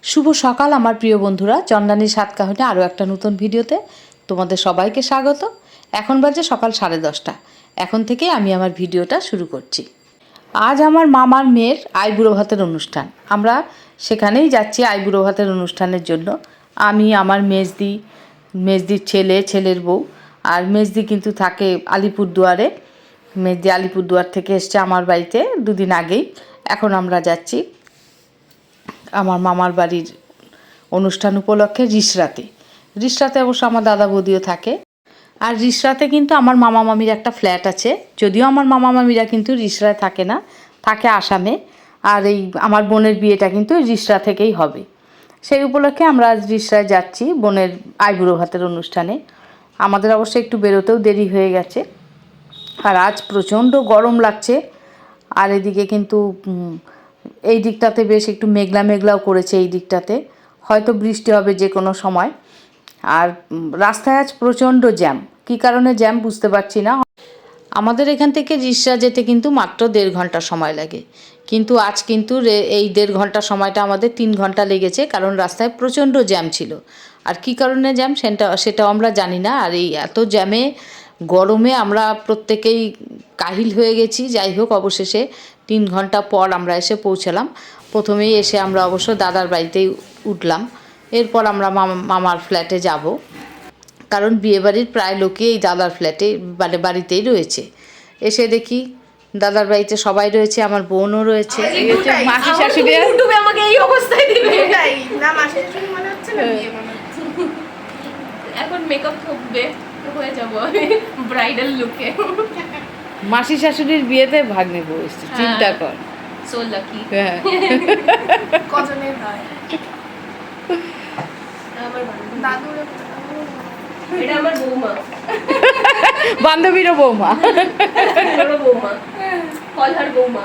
শুভ সকাল আমার প্রিয় বন্ধুরা, চন্দানীর সাত কাহিনী আরও একটা নতুন ভিডিওতে তোমাদের সবাইকে স্বাগত। এখন বাজে সকাল 10:30। এখন থেকে আমি আমার ভিডিওটা শুরু করছি। আজ আমার মামার মেয়ের আইবুড়ো ভাতের অনুষ্ঠান। আমরা সেখানেই যাচ্ছি আইবুড়ো ভাতের অনুষ্ঠানের জন্য। আমি, আমার মেজদির ছেলে, ছেলের বউ। আর মেজদি কিন্তু থাকে আলিপুরদুয়ারে। মেজদি আলিপুরদুয়ার থেকে এসছে আমার বাড়িতে দুদিন আগেই। এখন আমরা যাচ্ছি আমার মামার বাড়ির অনুষ্ঠান উপলক্ষে রিসরাতে অবশ্য আমার দাদা বৌদিও থাকে। আর রিসরাতে কিন্তু আমার মামা মামির একটা ফ্ল্যাট আছে। যদিও আমার মামা মামিরা কিন্তু রিসরায় থাকে না, থাকে আসামে। আর এই আমার বোনের বিয়েটা কিন্তু রিসরা থেকেই হবে। সেই উপলক্ষে আমরা আজ রিসরায় যাচ্ছি বোনের আইবুড়ো ভাতের অনুষ্ঠানে। আমাদের অবশ্য একটু বেরোতেও দেরি হয়ে গেছে। আর আজ প্রচণ্ড গরম লাগছে। আর এদিকে কিন্তু এই দিকটাতে বেশ একটু মেঘলা মেঘলাও করেছে। এই দিকটাতে হয়তো বৃষ্টি হবে যে কোনো সময়। আর রাস্তায় আজ প্রচণ্ড জ্যাম। কী কারণে জ্যাম বুঝতে পারছি না। আমাদের এখান থেকে রিসরা যেতে কিন্তু মাত্র 1.5 ঘন্টা সময় লাগে, কিন্তু আজ কিন্তু এই 1.5 ঘন্টা সময়টা আমাদের 3 ঘন্টা লেগেছে, কারণ রাস্তায় প্রচণ্ড জ্যাম ছিল। আর কী কারণে জ্যাম সেটাও আমরা জানি না। আর এই এত জ্যামে গরমে আমরা প্রত্যেকেই কাহিল হয়ে গেছি। যাই হোক, অবশেষে 3 ঘন্টা পর আমরা এসে পৌঁছালাম। প্রথমেই এসে আমরা অবশ্য দাদার বাড়িতেই উঠলাম। এরপর আমরা মামার ফ্ল্যাটে যাব, কারণ বিয়েবাড়ির প্রায় লোকই এই দাদার ফ্ল্যাটে বাড়িতেই রয়েছে। এসে দেখি দাদার বাড়িতে সবাই রয়েছে, আমার বোনও রয়েছে। মাসি শাশুড়ি আমাকে এই অবস্থায় দিবে না, মাসি শাশুড়ি মনে হচ্ছে না বিয়ে মনে হচ্ছে। এখন মেকআপ করবে হয়ে যাব ব্রাইডাল লুকে। মাসি শাশুড়ির বিয়েতে ভাগ্নে বসছে, চিন্তা কর। So lucky. কজনের হয় আমার দাদুর, এটা আমার বৌমা, বান্ধবীরও বৌমা, বৌমা, কলহার বৌমা।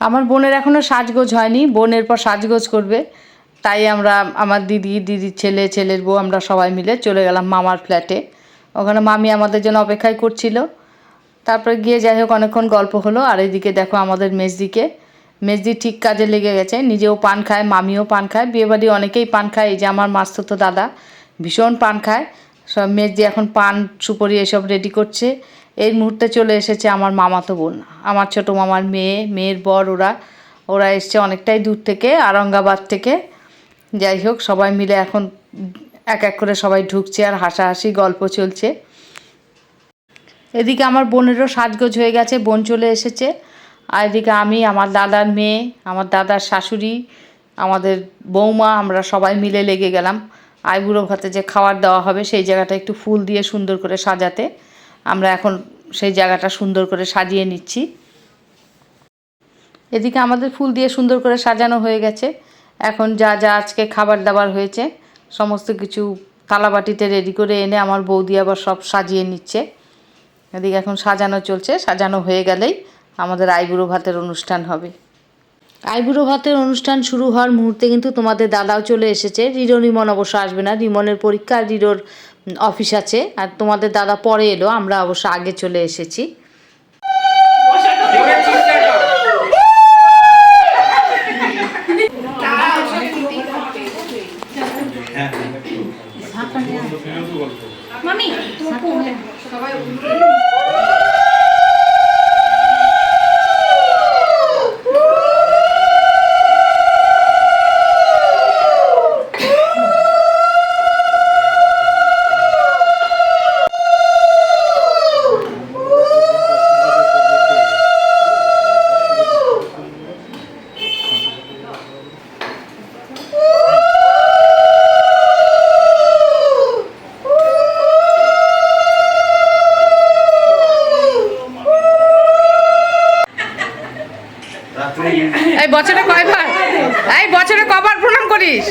আমার বোনের এখনো সাজগোজ হয়নি, বোনের পর সাজগোজ করবে। তাই আমরা আমার দিদির ছেলে, ছেলের বউ, আমরা সবাই মিলে চলে গেলাম মামার ফ্ল্যাটে। ওখানে মামি আমাদের জন্য অপেক্ষায় করছিল। তারপরে গিয়ে যাই হোক অনেকক্ষণ গল্প হলো। আর এইদিকে দেখো আমাদের মেজদি ঠিক কাজে লেগে গেছে। নিজেও পান খায়, মামিও পান খায়। বিয়েবাড়ি অনেকেই পান খায়। এই যে আমার মাস্তুতো দাদা ভীষণ পান খায়। সব মেজদি এখন পান সুপারি এসব রেডি করছে। এই মুহূর্তে চলে এসেছে আমার মামাতো বোন, আমার ছোটো মামার মেয়ের বর। ওরা এসছে অনেকটাই দূর থেকে, আরঙ্গাবাদ থেকে। যাই হোক, সবাই মিলে এখন এক এক করে সবাই ঢুকছে আর হাসাহাসি গল্প চলছে। এদিকে আমার বোনেরও সাজগোজ হয়ে গেছে, বোন চলে এসেছে। আর এদিকে আমি, আমার দাদার মেয়ে, আমার দাদার শাশুড়ি, আমাদের বৌমা, আমরা সবাই মিলে লেগে গেলাম আইবুড়ো ভাতে যে খাবার দেওয়া হবে সেই জায়গাটা একটু ফুল দিয়ে সুন্দর করে সাজাতে। আমরা এখন সেই জায়গাটা সুন্দর করে সাজিয়ে নিচ্ছি। এদিকে আমাদের ফুল দিয়ে সুন্দর করে সাজানো হয়ে গেছে। এখন যা যা আজকে খাবার দাবার হয়েছে সমস্ত কিছু থালাবাটিতে রেডি করে এনে আমার বৌদি আবার সব সাজিয়ে নিচ্ছে। এদিকে এখন সাজানো চলছে। সাজানো হয়ে গেলেই আমাদের আইবুড়ো ভাতের অনুষ্ঠান হবে। আইবুড়ো ভাতের অনুষ্ঠান শুরু হওয়ার মুহূর্তে কিন্তু তোমাদের দাদাও চলে এসেছে। রিমন অবশ্য আসবে না, রিমনের পরীক্ষা, রিরোর অফিস আছে। আর তোমাদের দাদা পরে এলো, আমরা অবশ্য আগে চলে এসেছি। মামি সবাই বছরে কয়বার, এই বছরে কবার প্রণাম করিস?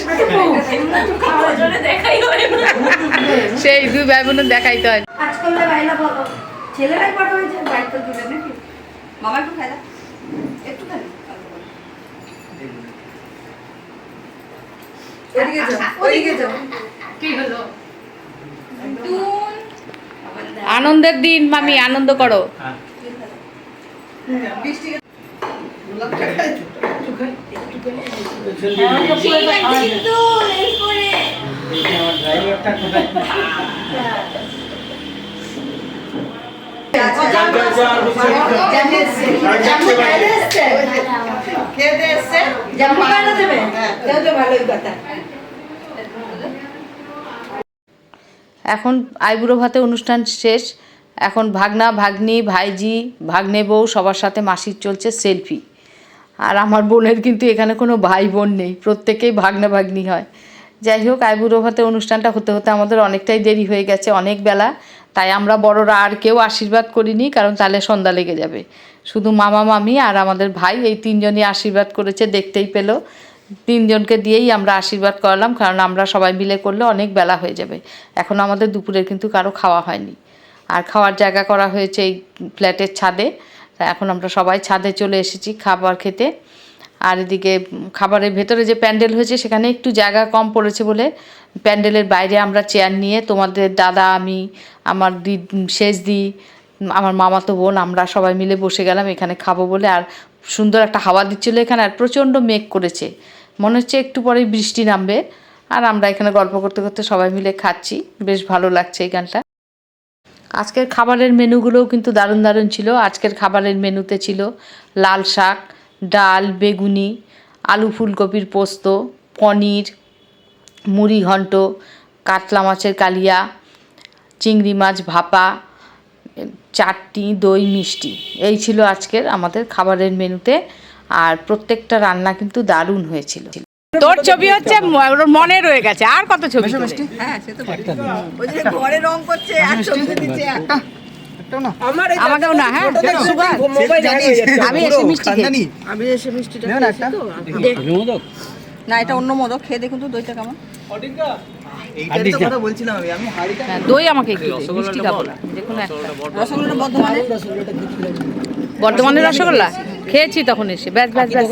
সেই দুই ভাই বোনের দেখাইতে হয়। আনন্দের দিন মামি, আনন্দ করো। এখন আইবুড়ো ভাতে অনুষ্ঠান শেষ। এখন ভাগনা ভাগ্নি ভাইজি ভাগ্নে বউ সবার সাথে মাসির চলছে সেলফি। আর আমার বোনের কিন্তু এখানে কোনো ভাই বোন নেই, প্রত্যেকেই ভাগনা ভাগ্নি হয়। যাই হোক, আইবুড়ো ভাতে অনুষ্ঠানটা হতে হতে আমাদের অনেকটাই দেরি হয়ে গেছে, অনেক বেলা। তাই আমরা বড়রা আর কেউ আশীর্বাদ করিনি, কারণ তাহলে সন্ধ্যা লেগে যাবে। শুধু মামা মামি আর আমাদের ভাই এই তিনজনই আশীর্বাদ করেছে, দেখতেই পেলো। তিনজনকে দিয়েই আমরা আশীর্বাদ করালাম, কারণ আমরা সবাই মিলে করলে অনেক বেলা হয়ে যাবে। এখন আমাদের দুপুরের কিন্তু কারো খাওয়া হয়নি। আর খাওয়ার জায়গা করা হয়েছে এই ফ্ল্যাটের ছাদে। এখন আমরা সবাই ছাদে চলে এসেছি খাবার খেতে। আর এদিকে খাবারের ভেতরে যে প্যান্ডেল হয়েছে সেখানে একটু জায়গা কম পড়েছে বলে প্যান্ডেলের বাইরে আমরা চেয়ার নিয়ে তোমাদের দাদা, আমি, আমার শেষদি, আমার মামাতো বোন, আমরা সবাই মিলে বসে গেলাম এখানে খাবো বলে। আর সুন্দর একটা হাওয়া দিচ্ছিলো এখানে, আর প্রচণ্ড মেঘ করেছে, মনে হচ্ছে একটু পরেই বৃষ্টি নামবে। আর আমরা এখানে গল্প করতে করতে সবাই মিলে খাচ্ছি, বেশ ভালো লাগছে এই গানটা। আজকের খাবারের মেনুগুলোও কিন্তু দারুণ দারুণ ছিল। আজকের খাবারের মেনুতে ছিল লাল শাক, ডাল, বেগুনি, আলু ফুলকপির পোস্ত, পনির, মুড়ি ঘন্ট, কাতলা মাছের কালিয়া, চিংড়ি মাছ ভাপা, চাটনি, দই, মিষ্টি। এই ছিল আজকের আমাদের খাবারের মেনুতে। আর প্রত্যেকটা রান্না কিন্তু দারুণ হয়েছিল। তোর ছবি হচ্ছে মনে রয়ে গেছে, আর কত ছবি? হ্যাঁ, সে তো ঘরে রং করছে আর ছবি দিচ্ছে। আমাকেও না, হ্যাঁ আমি এসে মিষ্টি খেয়েছি। আমি এসে মিষ্টিটা না, এটা অন্য মোদক, খেয়ে দেখুন তো দইটা কেমন। দই আমাকে মিষ্টি খাবো না, দেখুন রসগোল্লাটা বর্ধমানের রসগোল্লা খেয়েছি তখন এসে। ব্যাস ব্যাস ব্যাস।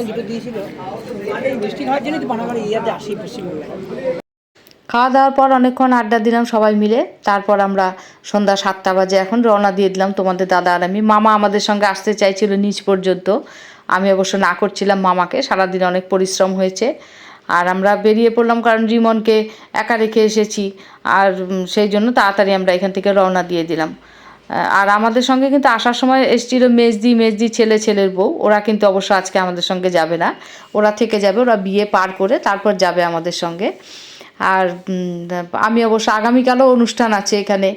খাওয়া দাওয়ার পর অনেকক্ষণ আড্ডা দিলাম সবাই মিলে। তারপর আমরা সন্ধ্যা 7টা বাজে এখন রওনা দিয়ে দিলাম তোমাদের দাদা আর আমি। মামা আমাদের সঙ্গে আসতে চাইছিল নিচ পর্যন্ত, আমি অবশ্য না করছিলাম মামাকে, সারাদিন অনেক পরিশ্রম হয়েছে। আর আমরা বেরিয়ে পড়লাম, কারণ রিমনকে একা রেখে এসেছি। আর সেই জন্য তাড়াতাড়ি আমরা এখান থেকে রওনা দিয়ে দিলাম। আর আমাদের সঙ্গে কিন্তু আসার সময় এসেছিল মেজদি ছেলের বউ। ওরা কিন্তু অবশ্য আজকে আমাদের সঙ্গে যাবে না, ওরা থেকে যাবে, ওরা বিয়ে পার করে তারপর যাবে আমাদের সঙ্গে। আর আমি অবশ্য আগামীকালও অনুষ্ঠান আছে এখানে,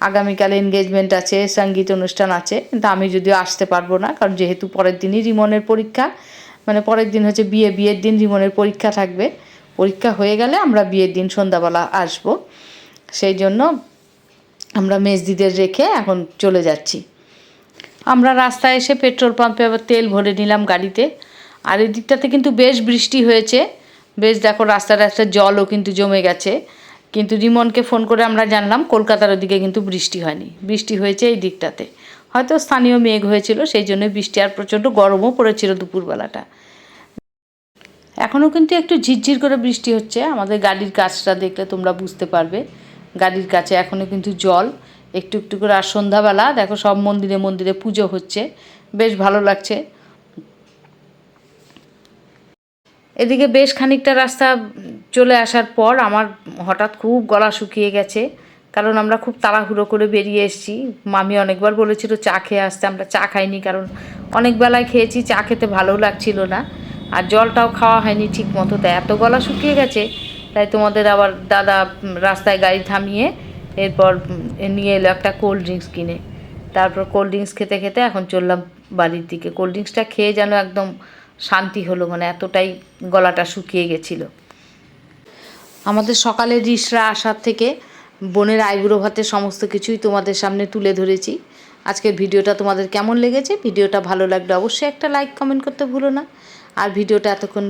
আগামীকাল এনগেজমেন্ট আছে, সঙ্গীত অনুষ্ঠান আছে। কিন্তু আমি যদিও আসতে পারবো না, কারণ যেহেতু পরের দিনই রিমনের পরীক্ষা, মানে পরের দিন হচ্ছে বিয়ের দিন রিমনের পরীক্ষা থাকবে। পরীক্ষা হয়ে গেলে আমরা বিয়ের দিন সন্ধ্যাবেলা আসবো। সেই জন্য আমরা মেজদিদের রেখে এখন চলে যাচ্ছি। আমরা রাস্তায় এসে পেট্রোল পাম্পে আবার তেল ভরে নিলাম গাড়িতে। আর এই দিকটাতে কিন্তু বেশ বৃষ্টি হয়েছে, বেশ দেখো রাস্তার একটা জলও কিন্তু জমে গেছে। কিন্তু রিমনকে ফোন করে আমরা জানলাম কলকাতার ওদিকে কিন্তু বৃষ্টি হয়নি, বৃষ্টি হয়েছে এই দিকটাতে। হয়তো স্থানীয় মেঘ হয়েছিল, সেই জন্য বৃষ্টি। আর প্রচণ্ড গরমও পড়েছিল দুপুরবেলাটা। এখনও কিন্তু একটু ঝিরঝির করে বৃষ্টি হচ্ছে। আমাদের গাড়ির কাছটা দেখলে তোমরা বুঝতে পারবে, গাড়ির কাছে এখনও কিন্তু জল একটু একটু করে। আর সন্ধ্যাবেলা দেখো সব মন্দিরে মন্দিরে পুজো হচ্ছে, বেশ ভালো লাগছে। এদিকে বেশ খানিকটা রাস্তা চলে আসার পর আমার হঠাৎ খুব গলা শুকিয়ে গেছে, কারণ আমরা খুব তাড়াহুড়ো করে বেরিয়ে এসেছি। মামি অনেকবার বলেছিল চা খেয়ে আসতে, আমরা চা খাইনি, কারণ অনেক বেলায় খেয়েছি, চা খেতে ভালোও লাগছিল না। আর জলটাও খাওয়া হয়নি ঠিক মতো, তাই এত গলা শুকিয়ে গেছে। তাই তোমাদের আবার দাদা রাস্তায় গাড়ি থামিয়ে এরপর নিয়ে এলো একটা কোল্ড ড্রিঙ্কস কিনে। তারপর কোল্ড ড্রিঙ্কস খেতে খেতে এখন চললাম বাড়ির দিকে। কোল্ড ড্রিঙ্কসটা খেয়ে যেন একদম শান্তি হলো, মানে এতটাই গলাটা শুকিয়ে গেছিলো। আমাদের সকালের রিসরা আসার থেকে বোনের আইবুড়ো ভাতের সমস্ত কিছুই তোমাদের সামনে তুলে ধরেছি। আজকের ভিডিওটা তোমাদের কেমন লেগেছে? ভিডিওটা ভালো লাগলে অবশ্যই একটা লাইক কমেন্ট করতে ভুলো না। আর ভিডিওটা এতক্ষণ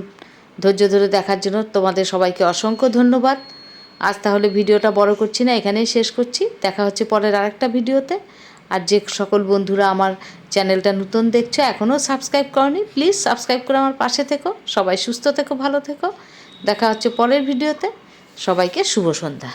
ধৈর্য ধরে দেখার জন্য তোমাদের সবাইকে অসংখ্য ধন্যবাদ। আজ তাহলে ভিডিওটা বড় করছি না, এখানেই শেষ করছি। দেখা হচ্ছে পরের আরেকটা ভিডিওতে। আর যে সকল বন্ধুরা আমার চ্যানেলটা নতুন দেখছো, এখনও সাবস্ক্রাইব করনি, প্লিজ সাবস্ক্রাইব করে আমার পাশে থেকো। সবাই সুস্থ থেকো, ভালো থেকো। দেখা হচ্ছে পরের ভিডিওতে। সবাইকে শুভ সন্ধ্যা।